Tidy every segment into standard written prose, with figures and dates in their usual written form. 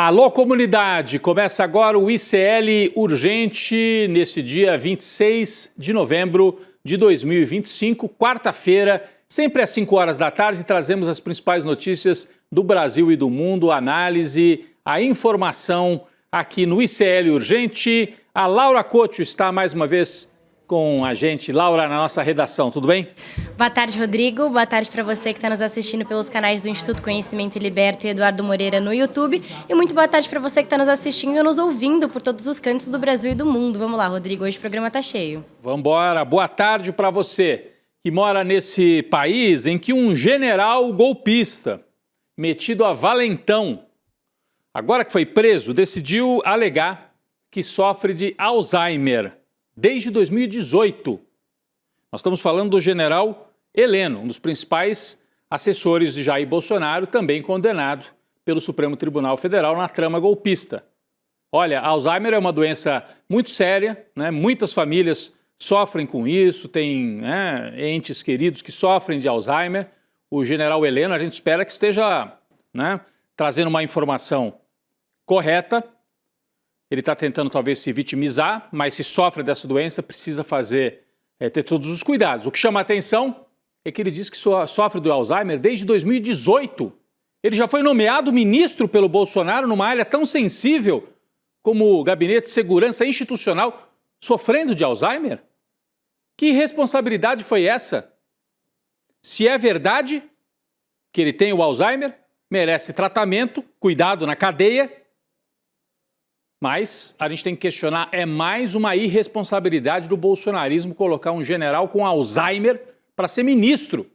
Alô, comunidade! Começa agora o ICL Urgente, nesse dia 26 de novembro de 2025, quarta-feira, sempre às 5 horas da tarde, trazemos as principais notícias do Brasil e do mundo, a análise, a informação aqui no ICL Urgente. A Laura Couto está mais uma vez com a gente. Laura, na nossa redação, tudo bem? Boa tarde, Rodrigo. Boa tarde para você que está nos assistindo pelos canais do Instituto Conhecimento e Liberta e Eduardo Moreira no YouTube. E muito boa tarde para você que está nos assistindo e nos ouvindo por todos os cantos do Brasil e do mundo. Vamos lá, Rodrigo, hoje o programa está cheio. Vamos embora. Boa tarde para você que mora nesse país em que um general golpista, metido a valentão, agora que foi preso, decidiu alegar que sofre de Alzheimer desde 2018. Nós estamos falando do general Heleno, um dos principais assessores de Jair Bolsonaro, também condenado pelo Supremo Tribunal Federal na trama golpista. Olha, Alzheimer é uma doença muito séria, né? Muitas famílias sofrem com isso, tem entes queridos que sofrem de Alzheimer. O general Heleno, a gente espera que esteja trazendo uma informação correta. Ele está tentando talvez se vitimizar, mas se sofre dessa doença precisa ter todos os cuidados. O que chama a atenção é que ele diz que sofre do Alzheimer desde 2018. Ele já foi nomeado ministro pelo Bolsonaro numa área tão sensível como o Gabinete de Segurança Institucional, sofrendo de Alzheimer? Que irresponsabilidade foi essa? Se é verdade que ele tem o Alzheimer, merece tratamento, cuidado na cadeia, mas a gente tem que questionar, é mais uma irresponsabilidade do bolsonarismo colocar um general com Alzheimer para ser ministro.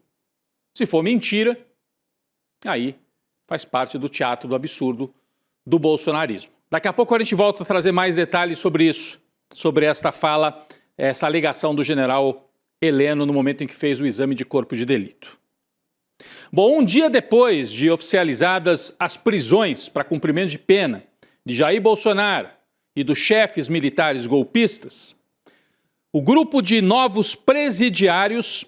Se for mentira, aí faz parte do teatro do absurdo do bolsonarismo. Daqui a pouco a gente volta a trazer mais detalhes sobre isso, sobre esta fala, essa alegação do general Heleno no momento em que fez o exame de corpo de delito. Bom, um dia depois de oficializadas as prisões para cumprimento de pena de Jair Bolsonaro e dos chefes militares golpistas, o grupo de novos presidiários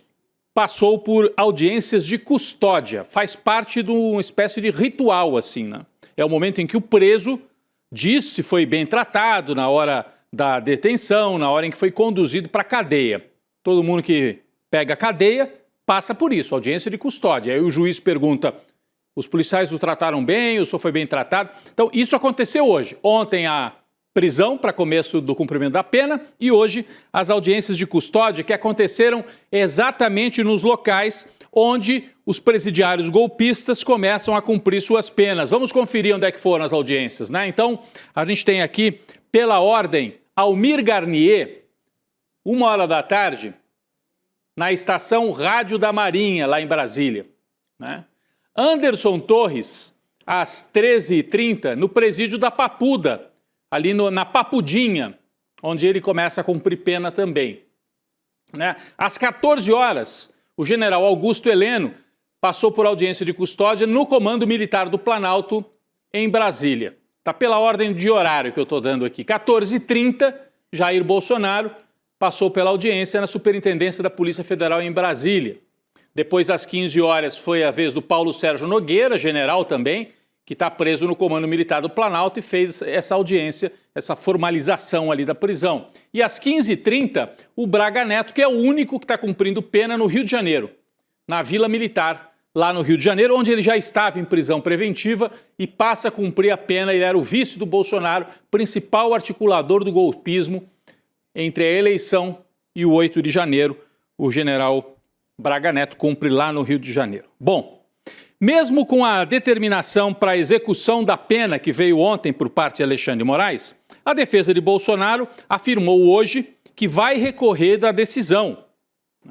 passou por audiências de custódia. Faz parte de uma espécie de ritual, assim, né? É o momento em que o preso diz se foi bem tratado na hora da detenção, na hora em que foi conduzido para a cadeia. Todo mundo que pega a cadeia passa por isso, audiência de custódia. Aí o juiz pergunta: os policiais o trataram bem, o senhor foi bem tratado? Então, isso aconteceu hoje. Ontem a prisão para começo do cumprimento da pena e hoje as audiências de custódia que aconteceram exatamente nos locais onde os presidiários golpistas começam a cumprir suas penas. Vamos conferir onde é que foram as audiências, né? Então, a gente tem aqui, pela ordem, Almir Garnier, 1h da tarde, na estação Rádio da Marinha, lá em Brasília, né? Anderson Torres, às 13h30, no presídio da Papuda, ali na Papudinha, onde ele começa a cumprir pena também, né? Às 14 horas, o general Augusto Heleno passou por audiência de custódia no Comando Militar do Planalto, em Brasília. Está pela ordem de horário que eu estou dando aqui. 14h30, Jair Bolsonaro passou pela audiência na Superintendência da Polícia Federal em Brasília. Depois, às 15 horas, foi a vez do Paulo Sérgio Nogueira, general também, que está preso no Comando Militar do Planalto e fez essa audiência, essa formalização ali da prisão. E às 15h30, o Braga Neto, que é o único que está cumprindo pena no Rio de Janeiro, na Vila Militar, lá no Rio de Janeiro, onde ele já estava em prisão preventiva e passa a cumprir a pena. Ele era o vice do Bolsonaro, principal articulador do golpismo entre a eleição e o 8 de janeiro, o general Braga Neto cumpre lá no Rio de Janeiro. Bom, mesmo com a determinação para a execução da pena que veio ontem por parte de Alexandre de Moraes, a defesa de Bolsonaro afirmou hoje que vai recorrer da decisão.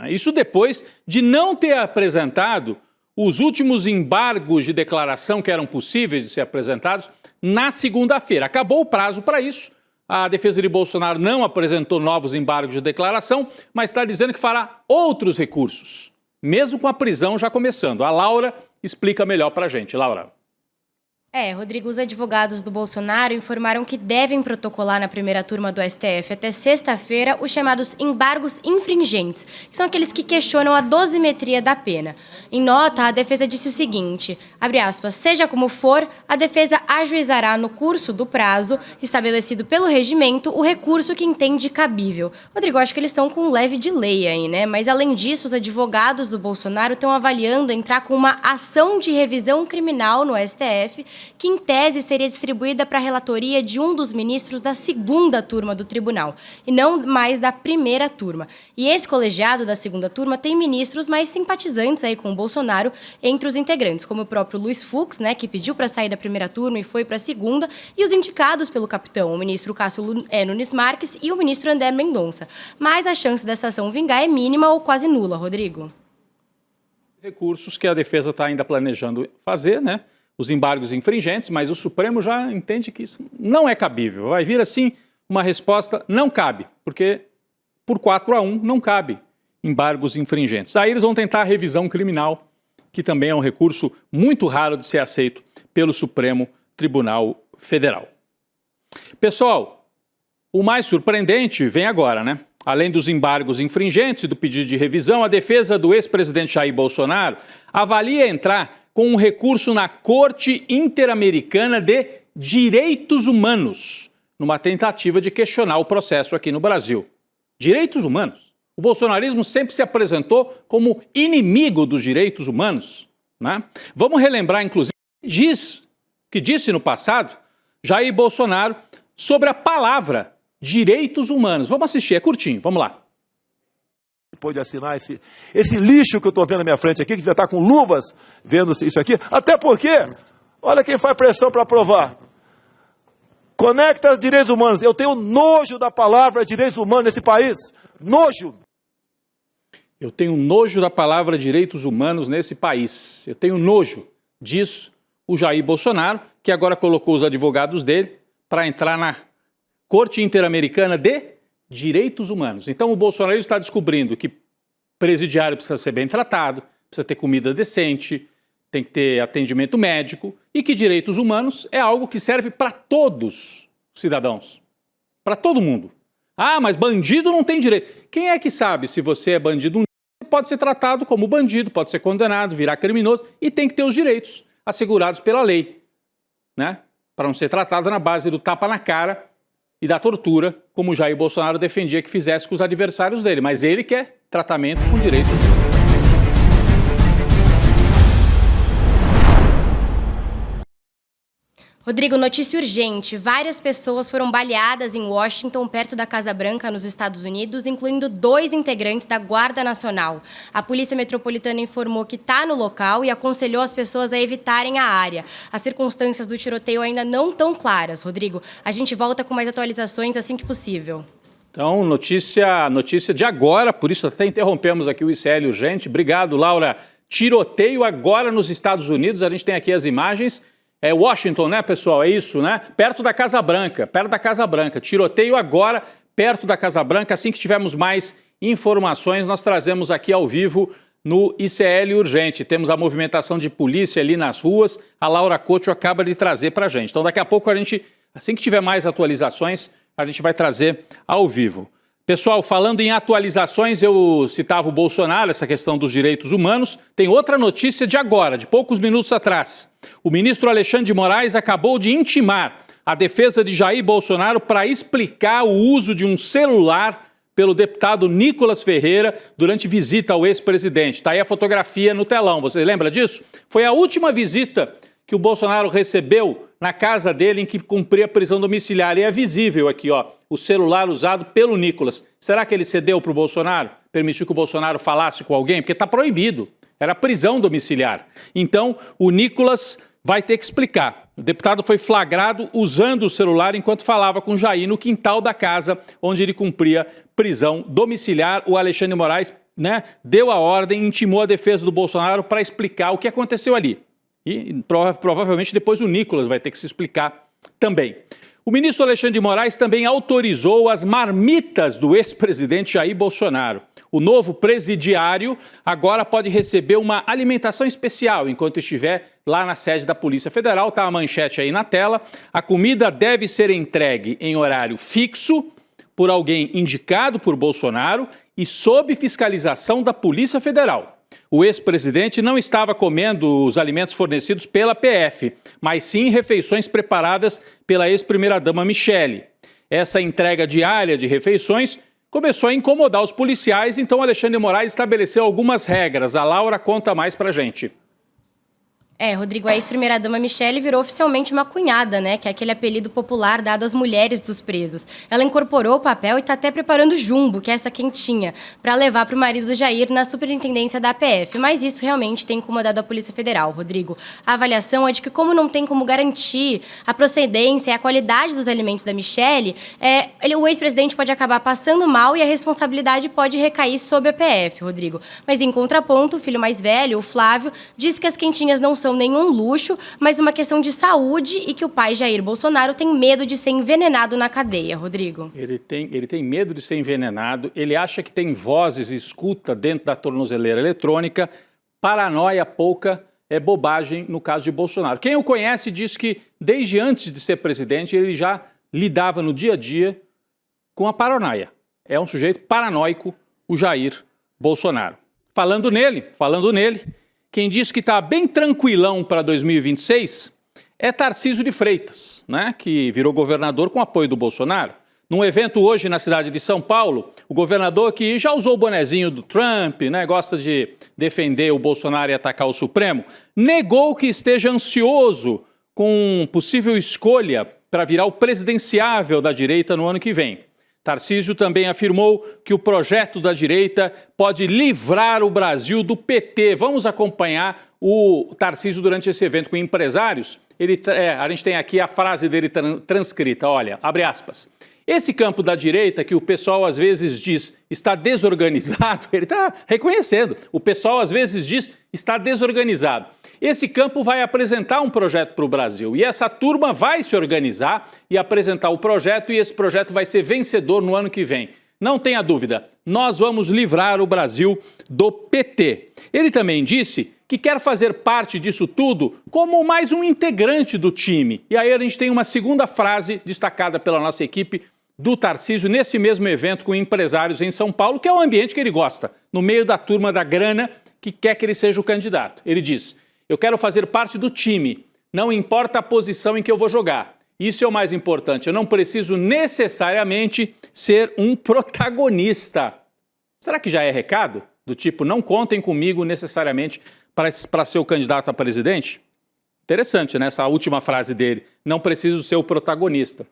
Isso depois de não ter apresentado os últimos embargos de declaração que eram possíveis de ser apresentados na segunda-feira. Acabou o prazo para isso. A defesa de Bolsonaro não apresentou novos embargos de declaração, mas está dizendo que fará outros recursos, mesmo com a prisão já começando. A Laura explica melhor para a gente. Laura. Rodrigo, os advogados do Bolsonaro informaram que devem protocolar na primeira turma do STF até sexta-feira os chamados embargos infringentes, que são aqueles que questionam a dosimetria da pena. Em nota, a defesa disse o seguinte, abre aspas, seja como for, a defesa ajuizará no curso do prazo estabelecido pelo regimento o recurso que entende cabível. Rodrigo, acho que eles estão com um leve delay aí, né? Mas além disso, os advogados do Bolsonaro estão avaliando entrar com uma ação de revisão criminal no STF, que em tese seria distribuída para a relatoria de um dos ministros da segunda turma do tribunal, e não mais da primeira turma. E esse colegiado da segunda turma tem ministros mais simpatizantes aí com o Bolsonaro entre os integrantes, como o próprio Luiz Fux, né, que pediu para sair da primeira turma e foi para a segunda, e os indicados pelo capitão, o ministro Cássio Nunes Marques e o ministro André Mendonça. Mas a chance dessa ação vingar é mínima ou quase nula, Rodrigo. Recursos que a defesa está ainda planejando fazer, né? Os embargos infringentes, mas o Supremo já entende que isso não é cabível. Vai vir assim uma resposta, não cabe, porque por 4-1 não cabe embargos infringentes. Aí eles vão tentar a revisão criminal, que também é um recurso muito raro de ser aceito pelo Supremo Tribunal Federal. Pessoal, o mais surpreendente vem agora, né? Além dos embargos infringentes e do pedido de revisão, a defesa do ex-presidente Jair Bolsonaro avalia entrar com um recurso na Corte Interamericana de Direitos Humanos, numa tentativa de questionar o processo aqui no Brasil. Direitos humanos. O bolsonarismo sempre se apresentou como inimigo dos direitos humanos, né? Vamos relembrar, inclusive, que disse no passado Jair Bolsonaro sobre a palavra direitos humanos. Vamos assistir, é curtinho, vamos lá. Pode assinar esse lixo que eu estou vendo na minha frente aqui, que já está com luvas vendo isso aqui, até porque, olha quem faz pressão para aprovar. Conecta os direitos humanos. Eu tenho nojo da palavra direitos humanos nesse país. Nojo. Eu tenho nojo da palavra direitos humanos nesse país. Eu tenho nojo disso. O Jair Bolsonaro, que agora colocou os advogados dele para entrar na Corte Interamericana de Direitos Humanos. Então o Bolsonaro está descobrindo que presidiário precisa ser bem tratado, precisa ter comida decente, tem que ter atendimento médico e que direitos humanos é algo que serve para todos os cidadãos, para todo mundo. Ah, mas bandido não tem direito. Quem é que sabe se você é bandido? Você pode ser tratado como bandido, pode ser condenado, virar criminoso e tem que ter os direitos assegurados pela lei, né? Para não ser tratado na base do tapa na cara e da tortura, como o Jair Bolsonaro defendia que fizesse com os adversários dele. Mas ele quer tratamento com direito. Rodrigo, notícia urgente. Várias pessoas foram baleadas em Washington, perto da Casa Branca, nos Estados Unidos, incluindo 2 integrantes da Guarda Nacional. A Polícia Metropolitana informou que está no local e aconselhou as pessoas a evitarem a área. As circunstâncias do tiroteio ainda não estão claras. Rodrigo, a gente volta com mais atualizações assim que possível. Então, notícia de agora, por isso até interrompemos aqui o ICL Urgente. Obrigado, Laura. Tiroteio agora nos Estados Unidos, a gente tem aqui as imagens. É Washington, né, pessoal? É isso, né? Perto da Casa Branca. Tiroteio agora, perto da Casa Branca. Assim que tivermos mais informações, nós trazemos aqui ao vivo no ICL Urgente. Temos a movimentação de polícia ali nas ruas. A Laura Couto acaba de trazer para a gente. Então, daqui a pouco, assim que tiver mais atualizações, a gente vai trazer ao vivo. Pessoal, falando em atualizações, eu citava o Bolsonaro, essa questão dos direitos humanos. Tem outra notícia de agora, de poucos minutos atrás. O ministro Alexandre de Moraes acabou de intimar a defesa de Jair Bolsonaro para explicar o uso de um celular pelo deputado Nicolas Ferreira durante visita ao ex-presidente. Está aí a fotografia no telão, você lembra disso? Foi a última visita que o Bolsonaro recebeu na casa dele em que cumpria prisão domiciliar. E é visível aqui, ó, o celular usado pelo Nicolas. Será que ele cedeu para o Bolsonaro? Permitiu que o Bolsonaro falasse com alguém? Porque está proibido. Era prisão domiciliar. Então, o Nicolas vai ter que explicar. O deputado foi flagrado usando o celular enquanto falava com Jair no quintal da casa onde ele cumpria prisão domiciliar. O Alexandre de Moraes, né, deu a ordem, intimou a defesa do Bolsonaro para explicar o que aconteceu ali. E provavelmente depois o Nicolas vai ter que se explicar também. O ministro Alexandre de Moraes também autorizou as marmitas do ex-presidente Jair Bolsonaro. O novo presidiário agora pode receber uma alimentação especial enquanto estiver lá na sede da Polícia Federal. Está a manchete aí na tela. A comida deve ser entregue em horário fixo por alguém indicado por Bolsonaro e sob fiscalização da Polícia Federal. O ex-presidente não estava comendo os alimentos fornecidos pela PF, mas sim refeições preparadas pela ex-primeira-dama Michele. Essa entrega diária de refeições começou a incomodar os policiais, então Alexandre de Moraes estabeleceu algumas regras. A Laura conta mais pra gente. Rodrigo, a ex-primeira-dama Michele virou oficialmente uma cunhada, né? Que é aquele apelido popular dado às mulheres dos presos. Ela incorporou o papel e está até preparando jumbo, que é essa quentinha, para levar para o marido do Jair na superintendência da APF. Mas isso realmente tem incomodado a Polícia Federal, Rodrigo. A avaliação é de que, como não tem como garantir a procedência e a qualidade dos alimentos da Michele, o ex-presidente pode acabar passando mal e a responsabilidade pode recair sobre a APF, Rodrigo. Mas, em contraponto, o filho mais velho, o Flávio, disse que as quentinhas não são nenhum luxo, mas uma questão de saúde e que o pai Jair Bolsonaro tem medo de ser envenenado na cadeia, Rodrigo. Ele tem medo de ser envenenado, ele acha que tem vozes e escuta dentro da tornozeleira eletrônica. Paranoia pouca é bobagem no caso de Bolsonaro. Quem o conhece diz que desde antes de ser presidente ele já lidava no dia a dia com a paranoia. É um sujeito paranoico, o Jair Bolsonaro. Falando nele, quem diz que está bem tranquilão para 2026 é Tarcísio de Freitas, né, que virou governador com apoio do Bolsonaro. Num evento hoje na cidade de São Paulo, o governador, que já usou o bonezinho do Trump, né, gosta de defender o Bolsonaro e atacar o Supremo, negou que esteja ansioso com possível escolha para virar o presidenciável da direita no ano que vem. Tarcísio também afirmou que o projeto da direita pode livrar o Brasil do PT. Vamos acompanhar o Tarcísio durante esse evento com empresários. A gente tem aqui a frase dele transcrita, olha, abre aspas. Esse campo da direita que o pessoal às vezes diz está desorganizado, ele está reconhecendo, o pessoal às vezes diz está desorganizado. Esse campo vai apresentar um projeto para o Brasil e essa turma vai se organizar e apresentar o projeto e esse projeto vai ser vencedor no ano que vem. Não tenha dúvida, nós vamos livrar o Brasil do PT. Ele também disse que quer fazer parte disso tudo como mais um integrante do time. E aí a gente tem uma segunda frase destacada pela nossa equipe do Tarcísio nesse mesmo evento com empresários em São Paulo, que é o ambiente que ele gosta, no meio da turma da grana que quer que ele seja o candidato. Ele diz: eu quero fazer parte do time, não importa a posição em que eu vou jogar. Isso é o mais importante, eu não preciso necessariamente ser um protagonista. Será que já é recado? Do tipo, não contem comigo necessariamente para ser o candidato a presidente? Interessante, né? Essa última frase dele, não preciso ser o protagonista.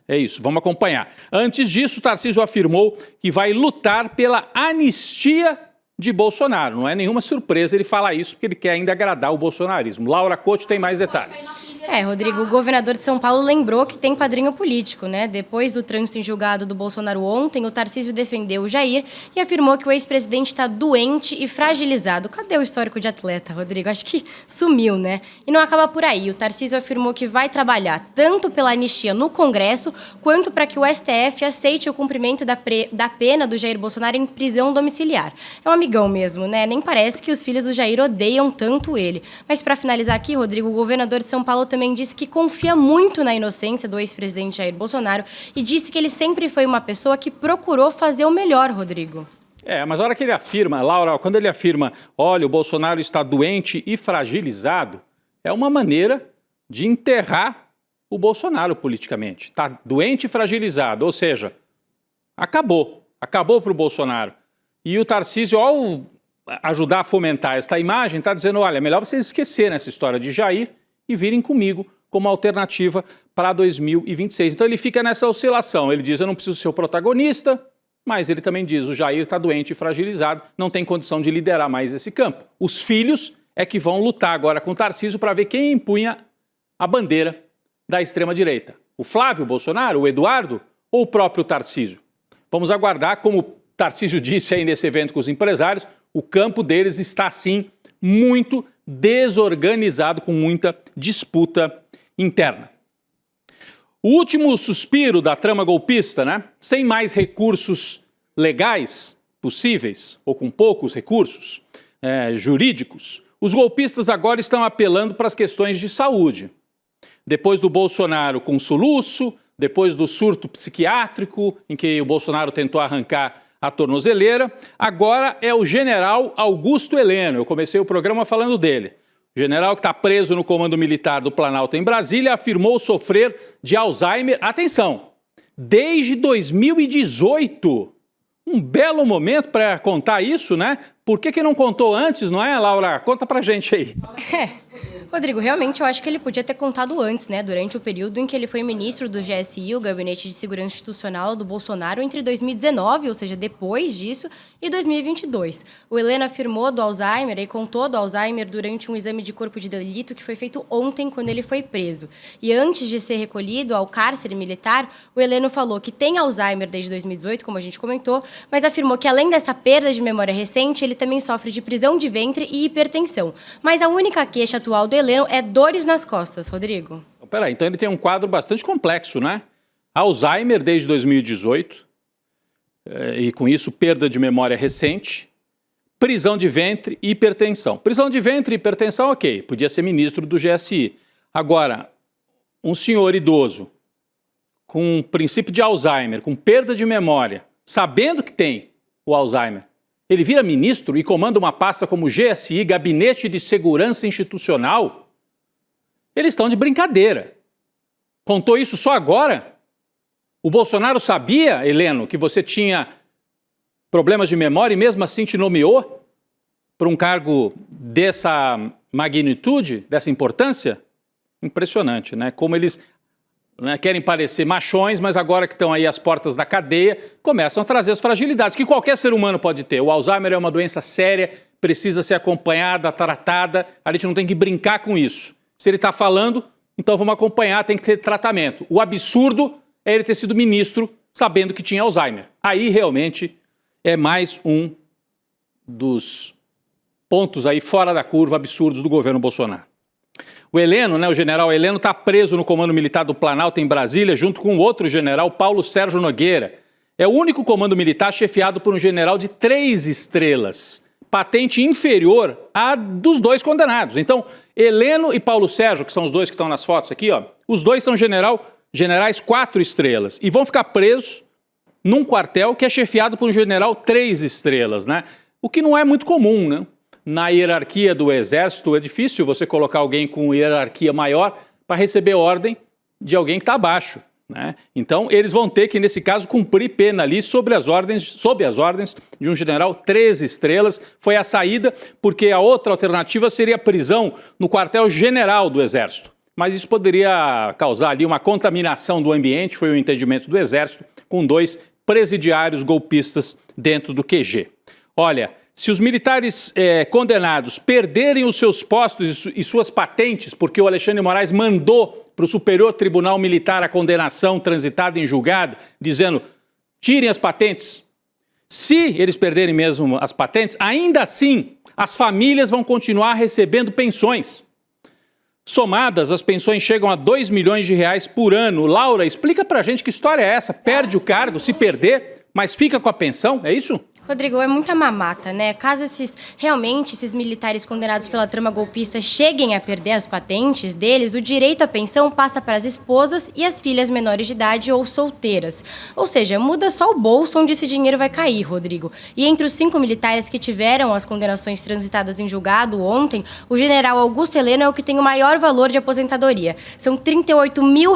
É isso, vamos acompanhar. Antes disso, Tarcísio afirmou que vai lutar pela anistia de Bolsonaro. Não é nenhuma surpresa ele falar isso, porque ele quer ainda agradar o bolsonarismo. Laura Couto tem mais detalhes. Rodrigo, o governador de São Paulo lembrou que tem padrinho político, né? Depois do trânsito em julgado do Bolsonaro ontem, o Tarcísio defendeu o Jair e afirmou que o ex-presidente está doente e fragilizado. Cadê o histórico de atleta, Rodrigo? Acho que sumiu, né? E não acaba por aí. O Tarcísio afirmou que vai trabalhar tanto pela anistia no Congresso, quanto para que o STF aceite o cumprimento da pena do Jair Bolsonaro em prisão domiciliar. É um amigão mesmo, né? Nem parece que os filhos do Jair odeiam tanto ele. Mas para finalizar aqui, Rodrigo, o governador de São Paulo também disse que confia muito na inocência do ex-presidente Jair Bolsonaro e disse que ele sempre foi uma pessoa que procurou fazer o melhor, Rodrigo. Mas a hora que ele afirma, Laura, quando ele afirma, olha, o Bolsonaro está doente e fragilizado, é uma maneira de enterrar o Bolsonaro politicamente. Está doente e fragilizado, ou seja, acabou para o Bolsonaro. E o Tarcísio, ao ajudar a fomentar esta imagem, está dizendo, olha, é melhor vocês esquecerem essa história de Jair e virem comigo como alternativa para 2026. Então ele fica nessa oscilação, ele diz, eu não preciso ser o protagonista, mas ele também diz, o Jair está doente e fragilizado, não tem condição de liderar mais esse campo. Os filhos é que vão lutar agora com o Tarcísio para ver quem empunha a bandeira da extrema-direita. O Flávio Bolsonaro, o Eduardo ou o próprio Tarcísio? Vamos aguardar, como Tarcísio disse aí nesse evento com os empresários, o campo deles está, sim, muito desorganizado, com muita disputa interna. O último suspiro da trama golpista, né? Sem mais recursos legais, possíveis ou com poucos recursos jurídicos, os golpistas agora estão apelando para as questões de saúde. Depois do Bolsonaro com soluço, depois do surto psiquiátrico, em que o Bolsonaro tentou arrancar a tornozeleira, agora é o general Augusto Heleno. Eu comecei o programa falando dele. O general que está preso no comando militar do Planalto em Brasília afirmou sofrer de Alzheimer, atenção, desde 2018. Um belo momento para contar isso, né? Por que não contou antes, não é, Laura? Conta pra gente aí. Rodrigo, realmente eu acho que ele podia ter contado antes, né? Durante o período em que ele foi ministro do GSI, o Gabinete de Segurança Institucional do Bolsonaro, entre 2019, ou seja, depois disso, e 2022. O Heleno afirmou do Alzheimer e contou do Alzheimer durante um exame de corpo de delito que foi feito ontem, quando ele foi preso. E antes de ser recolhido ao cárcere militar, o Heleno falou que tem Alzheimer desde 2018, como a gente comentou, mas afirmou que além dessa perda de memória recente, ele também sofre de prisão de ventre e hipertensão. Mas a única queixa atual do Heleno é dores nas costas, Rodrigo. Peraí, então ele tem um quadro bastante complexo, né? Alzheimer desde 2018, e com isso perda de memória recente, prisão de ventre e hipertensão. Prisão de ventre e hipertensão, ok, podia ser ministro do GSI. Agora, um senhor idoso com princípio de Alzheimer, com perda de memória, sabendo que tem o Alzheimer, ele vira ministro e comanda uma pasta como GSI, Gabinete de Segurança Institucional? Eles estão de brincadeira. Contou isso só agora? O Bolsonaro sabia, Heleno, que você tinha problemas de memória e mesmo assim te nomeou para um cargo dessa magnitude, dessa importância? Impressionante, né? Como eles querem parecer machões, mas agora que estão aí às portas da cadeia, começam a trazer as fragilidades que qualquer ser humano pode ter. O Alzheimer é uma doença séria, precisa ser acompanhada, tratada, a gente não tem que brincar com isso. Se ele está falando, então vamos acompanhar, tem que ter tratamento. O absurdo é ele ter sido ministro sabendo que tinha Alzheimer. Aí realmente é mais um dos pontos aí fora da curva absurdos do governo Bolsonaro. O Heleno, o general Heleno, está preso no comando militar do Planalto em Brasília, junto com o outro general, Paulo Sérgio Nogueira. É o único comando militar chefiado por um general de 3 estrelas, patente inferior à dos dois condenados. Então, Heleno e Paulo Sérgio, que são os dois que estão nas fotos aqui, os dois são generais 4 estrelas e vão ficar presos num quartel que é chefiado por um general 3 estrelas, né? O que não é muito comum, né? Na hierarquia do Exército, é difícil você colocar alguém com hierarquia maior para receber ordem de alguém que está abaixo, né? Então, eles vão ter que, nesse caso, cumprir pena ali sob as ordens de um general 3 estrelas. Foi a saída, porque a outra alternativa seria a prisão no quartel-general do Exército. Mas isso poderia causar ali uma contaminação do ambiente, foi o entendimento do Exército, com 2 presidiários golpistas dentro do QG. Olha, se os militares condenados perderem os seus postos e suas patentes, porque o Alexandre de Moraes mandou para o Superior Tribunal Militar a condenação transitada em julgado, dizendo, tirem as patentes. Se eles perderem mesmo as patentes, ainda assim, as famílias vão continuar recebendo pensões. Somadas, as pensões chegam a R$2 milhões por ano. Laura, explica pra gente que história é essa? Perde o cargo, se perder, mas fica com a pensão, é isso? Rodrigo, é muita mamata, né? Caso esses militares condenados pela trama golpista cheguem a perder as patentes deles, o direito à pensão passa para as esposas e as filhas menores de idade ou solteiras. Ou seja, muda só o bolso onde esse dinheiro vai cair, Rodrigo. E entre os 5 militares que tiveram as condenações transitadas em julgado ontem, o general Augusto Heleno é o que tem o maior valor de aposentadoria. São R$38 mil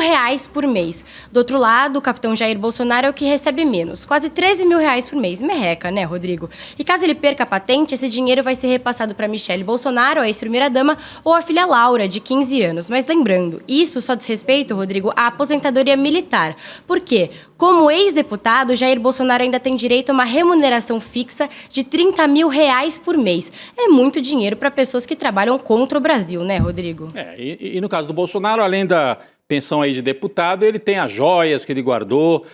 por mês. Do outro lado, o capitão Jair Bolsonaro é o que recebe menos, quase R$13 mil por mês. Merreca, né, Rodrigo? E caso ele perca a patente, esse dinheiro vai ser repassado para Michele Bolsonaro, a ex-primeira-dama, ou a filha Laura, de 15 anos. Mas lembrando, isso só diz respeito, Rodrigo, à aposentadoria militar. Por quê? Como ex-deputado, Jair Bolsonaro ainda tem direito a uma remuneração fixa de R$30 mil por mês. É muito dinheiro para pessoas que trabalham contra o Brasil, né, Rodrigo? E no caso do Bolsonaro, além da pensão aí de deputado, ele tem as joias que ele guardou,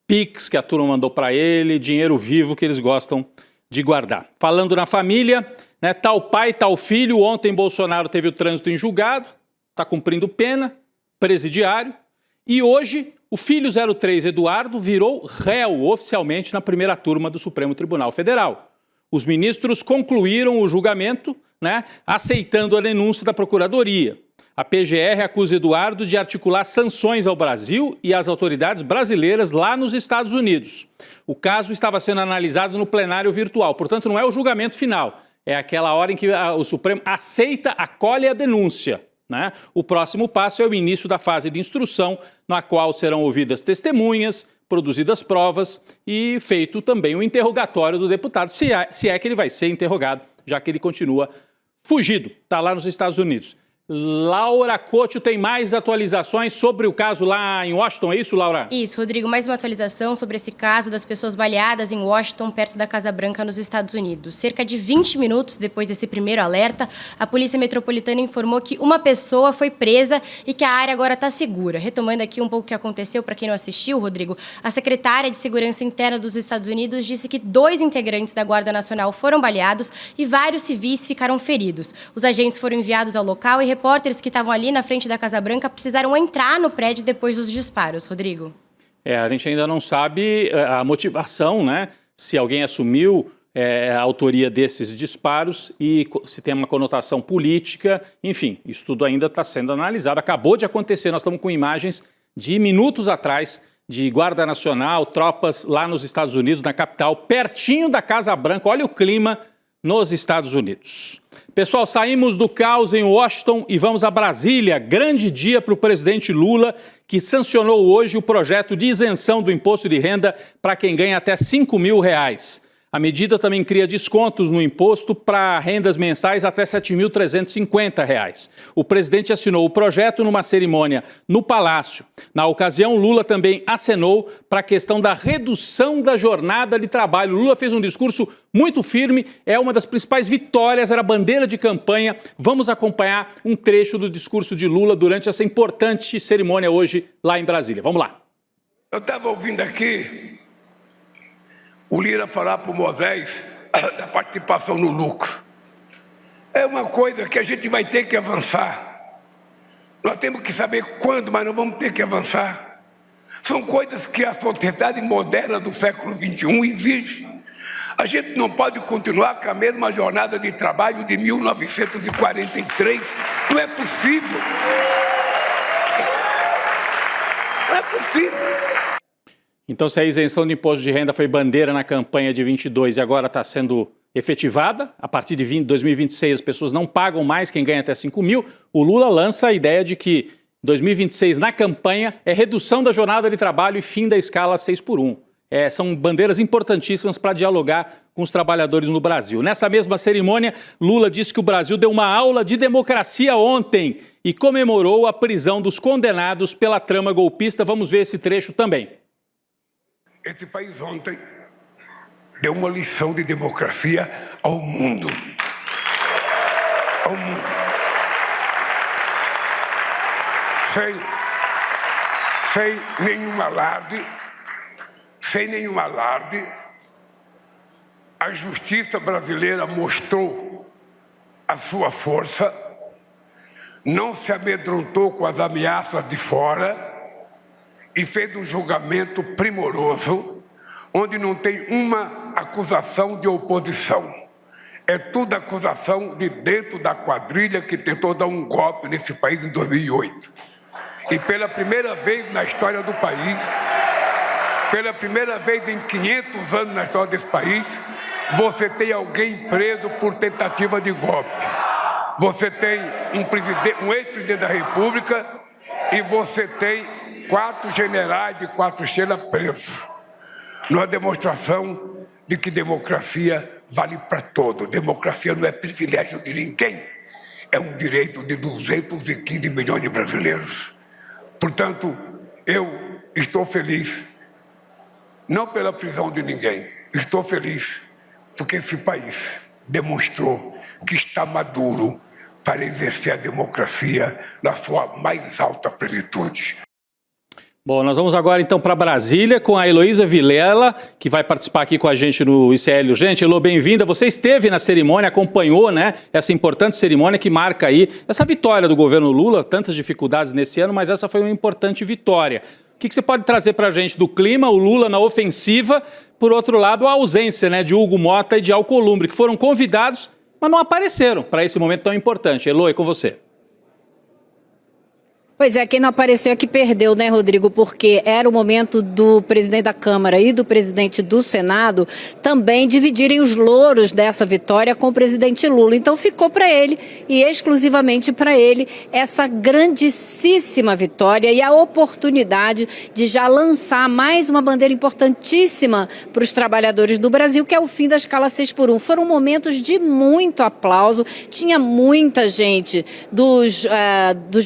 Pix que a turma mandou para ele, dinheiro vivo que eles gostam de guardar. Falando na família, né, tal pai, tal filho. Ontem Bolsonaro teve o trânsito em julgado, está cumprindo pena, presidiário. E hoje O filho 03, Eduardo, virou réu oficialmente na primeira turma do Supremo Tribunal Federal. Os ministros concluíram o julgamento, aceitando a denúncia da Procuradoria. A PGR acusa Eduardo de articular sanções ao Brasil e às autoridades brasileiras lá nos Estados Unidos. O caso estava sendo analisado no plenário virtual, portanto não é o julgamento final, é aquela hora em que o Supremo aceita, acolhe a denúncia. O próximo passo é o início da fase de instrução, na qual serão ouvidas testemunhas, produzidas provas e feito também o interrogatório do deputado, se é que ele vai ser interrogado, já que ele continua fugido, está lá nos Estados Unidos. Laura Couto tem mais atualizações sobre o caso lá em Washington, é isso, Laura? Isso, Rodrigo, mais uma atualização sobre esse caso das pessoas baleadas em Washington, perto da Casa Branca, nos Estados Unidos. Cerca de 20 minutos depois desse primeiro alerta, a Polícia Metropolitana informou que uma pessoa foi presa e que a área agora está segura. Retomando aqui um pouco o que aconteceu, para quem não assistiu, Rodrigo, a secretária de Segurança Interna dos Estados Unidos disse que 2 integrantes da Guarda Nacional foram baleados e vários civis ficaram feridos. Os agentes foram enviados ao local e repórteres que estavam ali na frente da Casa Branca precisaram entrar no prédio depois dos disparos. Rodrigo. A gente ainda não sabe a motivação, se alguém assumiu a autoria desses disparos e se tem uma conotação política. Enfim, isso tudo ainda está sendo analisado. Acabou de acontecer, nós estamos com imagens de minutos atrás de Guarda Nacional, tropas lá nos Estados Unidos, na capital, pertinho da Casa Branca. Olha o clima nos Estados Unidos. Pessoal, saímos do caos em Washington e vamos a Brasília. Grande dia para o presidente Lula, que sancionou hoje o projeto de isenção do imposto de renda para quem ganha até R$5.000. A medida também cria descontos no imposto para rendas mensais até R$7.350. O presidente assinou o projeto numa cerimônia no Palácio. Na ocasião, Lula também acenou para a questão da redução da jornada de trabalho. Lula fez um discurso muito firme, é uma das principais vitórias, era a bandeira de campanha. Vamos acompanhar um trecho do discurso de Lula durante essa importante cerimônia hoje lá em Brasília. Vamos lá. Eu estava ouvindo aqui o Lira falar para o Moisés da participação no lucro. É uma coisa que a gente vai ter que avançar. Nós temos que saber quando, mas nós vamos ter que avançar. São coisas que a sociedade moderna do século XXI exige. A gente não pode continuar com a mesma jornada de trabalho de 1943. Não é possível. Não é possível. Então, se a isenção de imposto de renda foi bandeira na campanha de 22 e agora está sendo efetivada, a partir de 2026 as pessoas não pagam mais quem ganha até R$5.000, o Lula lança a ideia de que 2026 na campanha é redução da jornada de trabalho e fim da escala 6x1. São bandeiras importantíssimas para dialogar com os trabalhadores no Brasil. Nessa mesma cerimônia, Lula disse que o Brasil deu uma aula de democracia ontem e comemorou a prisão dos condenados pela trama golpista. Vamos ver esse trecho também. Esse país ontem deu uma lição de democracia ao mundo. Ao mundo. Sem nenhum alarde, a justiça brasileira mostrou a sua força, não se amedrontou com as ameaças de fora, e fez um julgamento primoroso, onde não tem uma acusação de oposição. É tudo acusação de dentro da quadrilha que tentou dar um golpe nesse país em 2008. E pela primeira vez na história do país, pela primeira vez em 500 anos na história desse país, você tem alguém preso por tentativa de golpe. Você tem um ex-presidente da República e você tem 4 generais de 4 estrelas presos. Numa demonstração de que democracia vale para todos. Democracia não é privilégio de ninguém. É um direito de 215 milhões de brasileiros. Portanto, eu estou feliz, não pela prisão de ninguém. Estou feliz porque esse país demonstrou que está maduro para exercer a democracia na sua mais alta plenitude. Bom, nós vamos agora então para Brasília com a Heloísa Vilela, que vai participar aqui com a gente no ICL Urgente. Elô, bem-vinda. Você esteve na cerimônia, acompanhou, essa importante cerimônia que marca aí essa vitória do governo Lula, tantas dificuldades nesse ano, mas essa foi uma importante vitória. O que você pode trazer para a gente do clima, o Lula na ofensiva, por outro lado, a ausência, né, de Hugo Mota e de Alcolumbre, que foram convidados, mas não apareceram para esse momento tão importante. Elô, é com você. Pois é, quem não apareceu é que perdeu, né, Rodrigo? Porque era o momento do presidente da Câmara e do presidente do Senado também dividirem os louros dessa vitória com o presidente Lula. Então ficou para ele, e exclusivamente para ele, essa grandíssima vitória e a oportunidade de já lançar mais uma bandeira importantíssima para os trabalhadores do Brasil, que é o fim da escala 6x1. Foram momentos de muito aplauso, tinha muita gente dos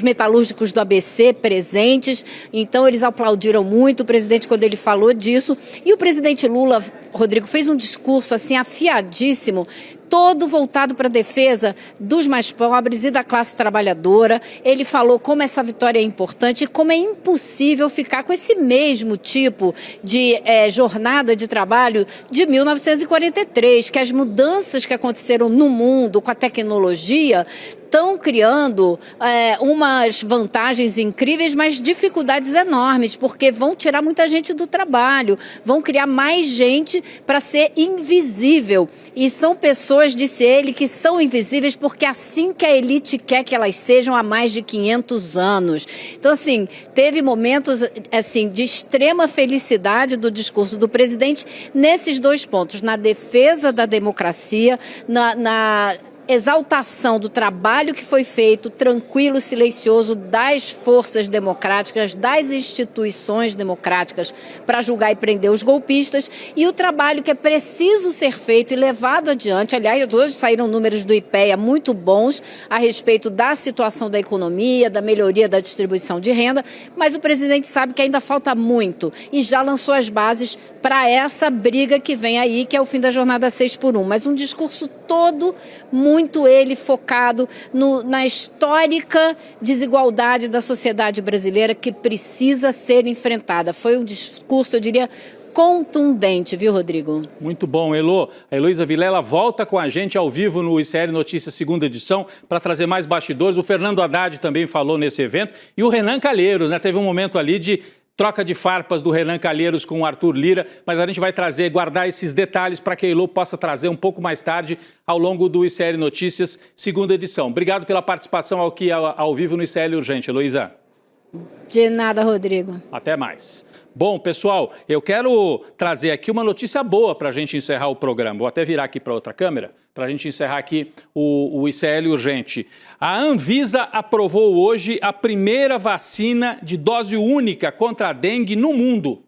metalúrgicos do ABC presentes, então eles aplaudiram muito o presidente quando ele falou disso. E o presidente Lula, Rodrigo, fez um discurso assim afiadíssimo, todo voltado para a defesa dos mais pobres e da classe trabalhadora. Ele falou como essa vitória é importante e como é impossível ficar com esse mesmo tipo de jornada de trabalho de 1943, que as mudanças que aconteceram no mundo com a tecnologia estão criando umas vantagens incríveis, mas dificuldades enormes, porque vão tirar muita gente do trabalho, vão criar mais gente para ser invisível. E são pessoas, disse ele, que são invisíveis porque assim que a elite quer que elas sejam há mais de 500 anos. Então, assim, teve momentos assim, de extrema felicidade do discurso do presidente nesses dois pontos, na defesa da democracia, na exaltação do trabalho que foi feito, tranquilo, silencioso, das forças democráticas, das instituições democráticas para julgar e prender os golpistas, e o trabalho que é preciso ser feito e levado adiante. Aliás, hoje saíram números do IPEA muito bons a respeito da situação da economia, da melhoria da distribuição de renda, mas o presidente sabe que ainda falta muito e já lançou as bases para essa briga que vem aí, que é o fim da jornada 6x1. Mas um discurso todo muito ele focado na histórica desigualdade da sociedade brasileira que precisa ser enfrentada. Foi um discurso, eu diria, contundente, viu, Rodrigo? Muito bom, Elô. A Heloísa Vilela volta com a gente ao vivo no ICL Notícias, segunda edição, para trazer mais bastidores. O Fernando Haddad também falou nesse evento. E o Renan Calheiros, né? Teve um momento ali de troca de farpas do Renan Calheiros com o Arthur Lira, mas a gente vai guardar esses detalhes para que a Elô possa trazer um pouco mais tarde ao longo do ICL Notícias, segunda edição. Obrigado pela participação aqui ao vivo no ICL Urgente, Heloísa. De nada, Rodrigo. Até mais. Bom, pessoal, eu quero trazer aqui uma notícia boa para a gente encerrar o programa. Vou até virar aqui para outra câmera, para a gente encerrar aqui o ICL Urgente. A Anvisa aprovou hoje a primeira vacina de dose única contra a dengue no mundo.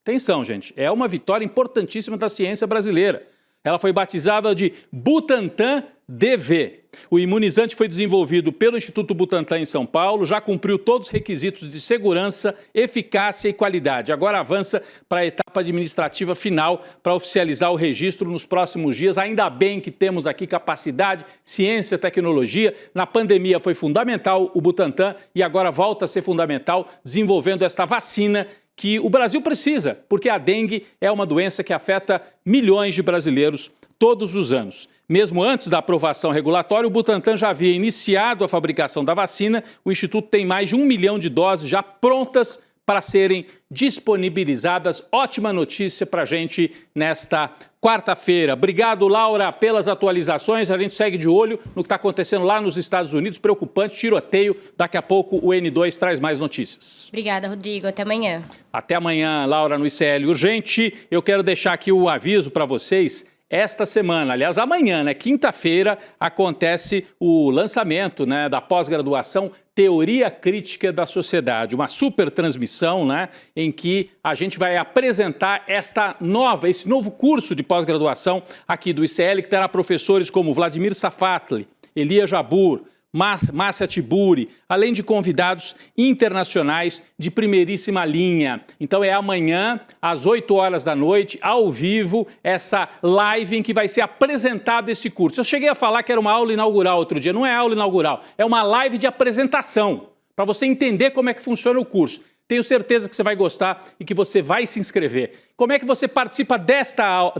Atenção, gente, é uma vitória importantíssima da ciência brasileira. Ela foi batizada de Butantan DV. O imunizante foi desenvolvido pelo Instituto Butantan em São Paulo, já cumpriu todos os requisitos de segurança, eficácia e qualidade. Agora avança para a etapa administrativa final para oficializar o registro nos próximos dias. Ainda bem que temos aqui capacidade, ciência e tecnologia. Na pandemia foi fundamental o Butantan e agora volta a ser fundamental desenvolvendo esta vacina que o Brasil precisa, porque a dengue é uma doença que afeta milhões de brasileiros todos os anos. Mesmo antes da aprovação regulatória, o Butantan já havia iniciado a fabricação da vacina. O Instituto tem mais de 1 milhão de doses já prontas para serem disponibilizadas. Ótima notícia para a gente nesta quarta-feira. Obrigado, Laura, pelas atualizações. A gente segue de olho no que está acontecendo lá nos Estados Unidos. Preocupante, tiroteio. Daqui a pouco o N2 traz mais notícias. Obrigada, Rodrigo. Até amanhã. Até amanhã, Laura, no ICL Urgente. Eu quero deixar aqui o aviso para vocês. Esta semana, aliás, amanhã, né, quinta-feira, acontece o lançamento, né, da pós-graduação Teoria Crítica da Sociedade, uma super transmissão, né, em que a gente vai apresentar esse novo curso de pós-graduação aqui do ICL, que terá professores como Vladimir Safatli, Elia Jabbour, Márcia Tiburi, além de convidados internacionais de primeiríssima linha. Então é amanhã, às 8 horas da noite, ao vivo, essa live em que vai ser apresentado esse curso. Eu cheguei a falar que era uma aula inaugural outro dia, não é aula inaugural, é uma live de apresentação, para você entender como é que funciona o curso. Tenho certeza que você vai gostar e que você vai se inscrever. Como é que você participa desta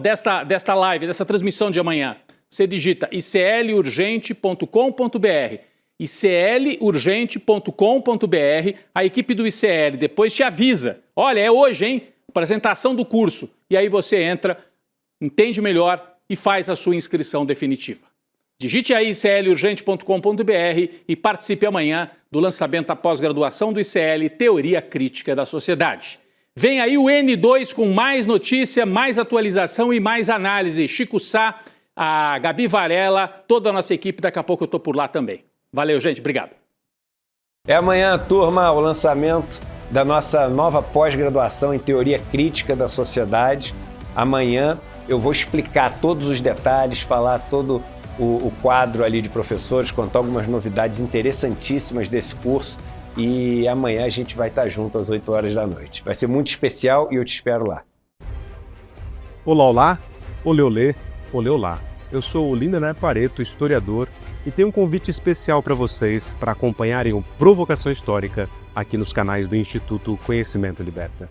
live, dessa transmissão de amanhã? Você digita iclurgente.com.br iclurgente.com.br. A equipe do ICL depois te avisa. Olha, é hoje, hein? Apresentação do curso. E aí você entra, entende melhor e faz a sua inscrição definitiva. Digite aí iclurgente.com.br e participe amanhã do lançamento da pós-graduação do ICL Teoria Crítica da Sociedade. Vem aí o N2 com mais notícia, mais atualização e mais análise. Chico Sá, a Gabi Varela, toda a nossa equipe, daqui a pouco eu estou por lá também. Valeu, gente, obrigado. É amanhã, turma, o lançamento da nossa nova pós-graduação em Teoria Crítica da Sociedade. Amanhã eu vou explicar todos os detalhes, falar todo o quadro ali de professores, contar algumas novidades interessantíssimas desse curso. E amanhã a gente vai estar junto às 8 horas da noite. Vai ser muito especial e eu te espero lá. Olá, olá, olê, olê, olê, olá. Eu sou o Lindener Pareto, historiador, e tenho um convite especial para vocês para acompanharem o Provocação Histórica aqui nos canais do Instituto Conhecimento Liberta.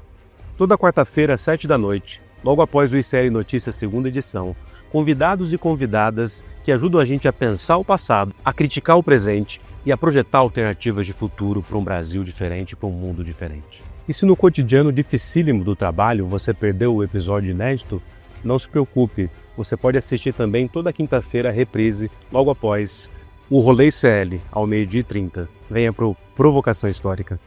Toda quarta-feira, às 7 da noite, logo após o ICL Notícias segunda edição, convidados e convidadas que ajudam a gente a pensar o passado, a criticar o presente e a projetar alternativas de futuro para um Brasil diferente, para um mundo diferente. E se no cotidiano dificílimo do trabalho você perdeu o episódio inédito, não se preocupe, você pode assistir também toda quinta-feira a reprise, logo após o Rolê ICL, ao 12h30. Venha para o Provocação Histórica.